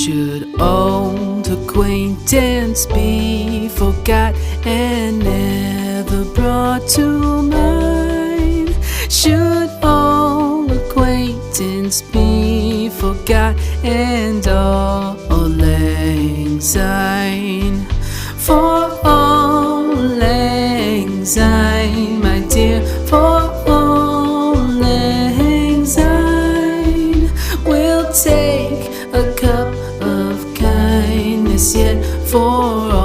Should old acquaintance be forgot and never brought to mind? Should old acquaintance be forgot and all lang syne? For all lang syne, my dear, for all lang syne, we'll take a cup of kindness yet for